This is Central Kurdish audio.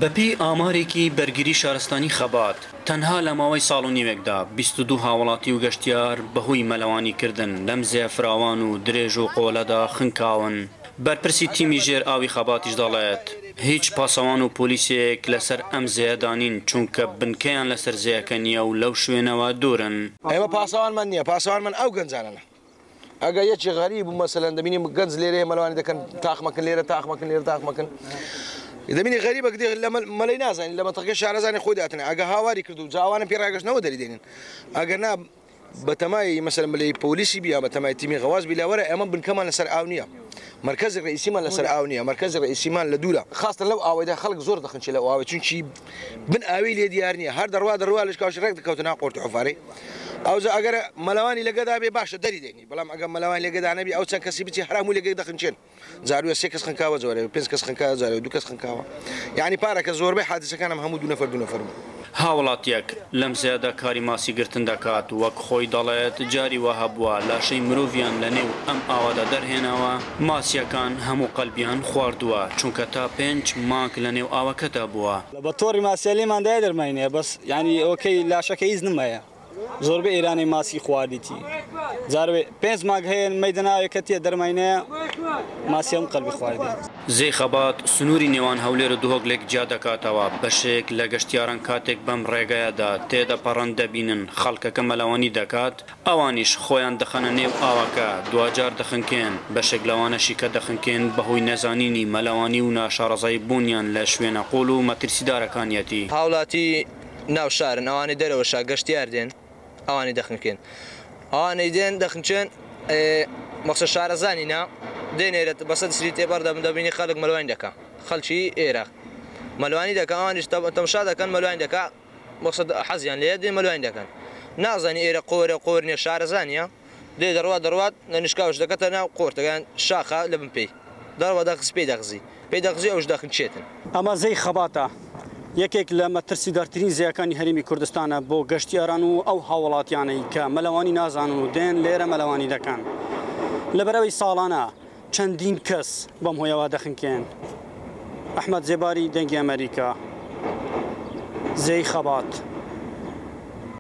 بەپێی ئامارێکی بەرگری شارستانی خەبات تەنها لە ماوەی ساڵ و نیوێکدا 22 هاوڵاتی و گەشتیار بەهۆی مەلەوانیکردن لەم زێفراوان و درێژ و قۆلەدا خنکاون. بەرپرسی تیمی ژێر ئاوی خەباتیش دەڵێت هیچ پاسەوان و پۆلیسێک لەسەر ئەم زێدانین چونکە بنکەیان لەسەر زێەکە نییە و لەو شوێنەوە دوورن. ئێمە پاسەوانمان نییە، پاسەوانمان ئەو گەنجانە. ئەگە یەکی غەریب و مەسەلەن دەبینیم گەنج لێرەیە مەلەوانی دەکەن تاقمەکەن لێرە تاقمەکەن لێرە تاقمەکەن. دەبینی غەریبە لە مەلەی نازانین لە مەتەقەی شارەزانی خۆی داتنێ ئەگە هاواری کرد و جاوانە پێڕاگەشتنەوە دەریدێنین. ئەگەر نا بەتەمای مەسەلەن بەلەی پۆلیسی بیا بەتەمای تیمی غەواز بی لەوەرە ئێمە بنکەمان لەسەر ئاو نییە. مرکزی ڕئیسیمان لەسەر ئاو نییە، مرکزی ڕئیسیمان لە دوورە. خاستە لەو ئاوەیدا خەڵک زۆر دەخنچێ لەو ئاوە چونکی بن ئاوی لێ دیار نییە، هەر دەڕوا لەش کاوش ڕێک دەکەوتە ناو قۆرت حوفارەی. ئەوجا ئەگەر مەلەوانی لەگەدا بێ باشە دەریدێنی، بەڵام ئەگەر مەلەوانی لەگەدا نەبی ئەو چەند کەسی بچی هەرهەموو لەگەی دەخنچێن. جارووە 3 کەس خنکاوە جوارێ 5 کەس خنکاوە جارێ 2 کەس خنکاوە. یعنی پارەکە زۆربەی حادثەکانم هەموو 2 نەفەر 2 نەفەر بوون. هاوڵاتیەک لەم زێدە کاری ماسی گرتن دەکات وەک خۆی دەڵێت جاری وە هەبووە لاشەی مرۆڤیان لە نێو ئەم ئاوادا دەرهێنەوە ماسیەکان هەموو قەلبیان خواردووە چونکە تا 5 مانگ لە نێو ئاوەکەدا بووە. بە تۆڕی ماسیێلیماندای دەرماینێ بەس ینی ئۆکەی لاشەکە هیچ نمایە زۆربەی ئێرانی ماسی خواردیتی جارێ 5 مانگ هەیە مەیداناوێکە تێ دەرماینەیە ماسیەم قەلبی خواردی. زەی خەبات سنووری نێوان هەولێر و دوهۆگلێک جیا دەکاتەوە بەشێک لە گەشتیاران کاتێک بەم ڕێگایەدا تێدە پەڕەن دەبینن خەڵکەکە مەلەوانی دەکات ئەوانیش خۆیان دەخەنە نێو ئاوەکە دوجار دەخنکێن بەشێک لەوانەشی کە دەخنکێن بەهۆی نەزانینی مەلەوانی و ناشارەزای بوونیان لە شوێنە قوڵ و مەترسیدارەکانیەتی. هاوڵاتی ناو شارن ئەوانی دەرەوە شا گەشتیار دێن ئەوانی دەخنکێن ئەوانەی دێن دەخنچێن مەخسە شارەزانی نا دێنێرێت بەسەد سری تێبەر دەبینی خەڵک مەلوانی دەکا خەڵکی ئێرە مەلوانی دەکە ئەوانیش تەماشا دەکەن مەلوانی دەکا مەخسە حەزیان لێ دێ مەلوانی دەکەن نازانی ئێرە قۆر نیە شارەزانیە دێ دەڕوات لە نیشکاوش دەکەتە ناو قۆرتەکان شاخە لە بن پێی دەڕوا دەخس پێی دەغزی ئەوش دەخنچێتن. ئەمە زەی خەباتە یەکێک لە مەترسیدارترین زیەکانی هەرێمی کوردستانە بۆ گەشتیاران و ئەو هاوڵاتیانەی کە مەلەوانی نازانن و دێن لێرە مەلەوانی دەکەن. لەبەرەوەی ساڵانە چەندین کەس بەم هۆیەوە دەخنکێن. ئەحمەد زێباری دەنگی ئەمریکا زەی خەبات.